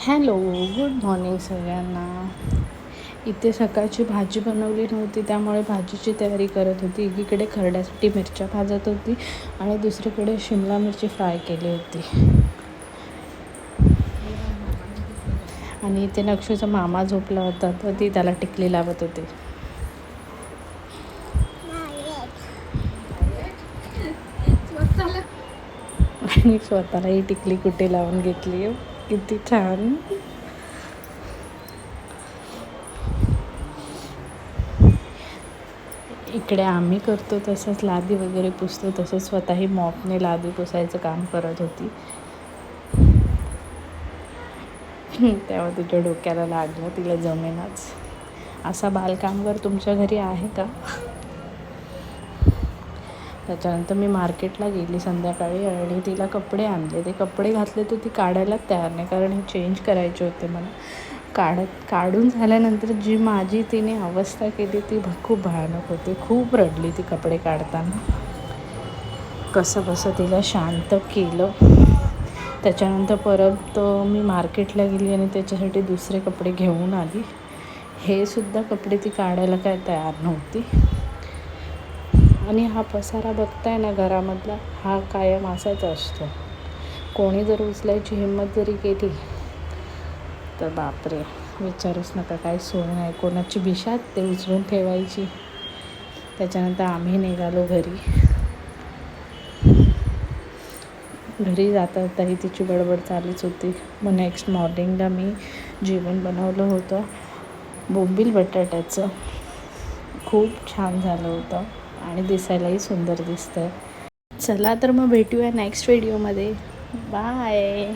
Hello, good morning सगळ्यांना. इथे सकाळची भाजी बनवली नव्हती, त्यामुळे भाजीची तयारी करत होती. एकीकडे खरड्यासाठी मिरच्या भाजत होती आणि दुसरीकडे शिमला मिरची फ्राय केली होती. आणि इथे नक्षूचा मामा झोपला होता, तर ती त्याला टिकली लावत होती. आणि स्वतःलाही टिकली कुठे लावून घेतली. किती छान. इकडे आम्ही करतो तसंच लादी वगैरे पुसतो, तसंच स्वतःही मॉपने लादी पुसायचं काम करत होती. तेव्हा तिच्या डोक्याला लागलं, तिला जमेनाच. असा बालकामगार तुमच्या घरी आहे का? त्याच्यानंतर मी मार्केटला गेली संध्याकाळी आणि तिला कपडे आणले. ते कपडे घातले तर ती काढायलाच तयार नाही, कारण हे चेंज करायचे होते मला. काढून झाल्यानंतर जी माझी तिने अवस्था केली ती खूप भयानक होती. खूप रडली ती कपडे काढताना. कसं बसं तिला शांत केलं. त्याच्यानंतर परत मी मार्केटला गेली आणि त्याच्यासाठी दुसरे कपडे घेऊन आली. हे सुद्धा कपडे ती काढायला काय तयार नव्हती. आणि हा पसारा बघताय ना घरामधला, हा कायम असाच असतो. कोणी जर उचलायची हिंमत जरी केली तर बापरे, विचारूच नका, काय सोय नाही. कोणाची बिशात ते उचलून ठेवायची. त्याच्यानंतर आम्ही निघालो घरी. जाताही तिची बडबड चालूच होती. मग नेक्स्ट मॉर्निंगला मी जेवण बनवलं होतं बोंबील बटाट्याचं. खूप छान झालं होतं आणि दिसायलाही सुंदर दिसतं. चला तर मग भेटूया नेक्स्ट व्हिडिओमध्ये. बाय.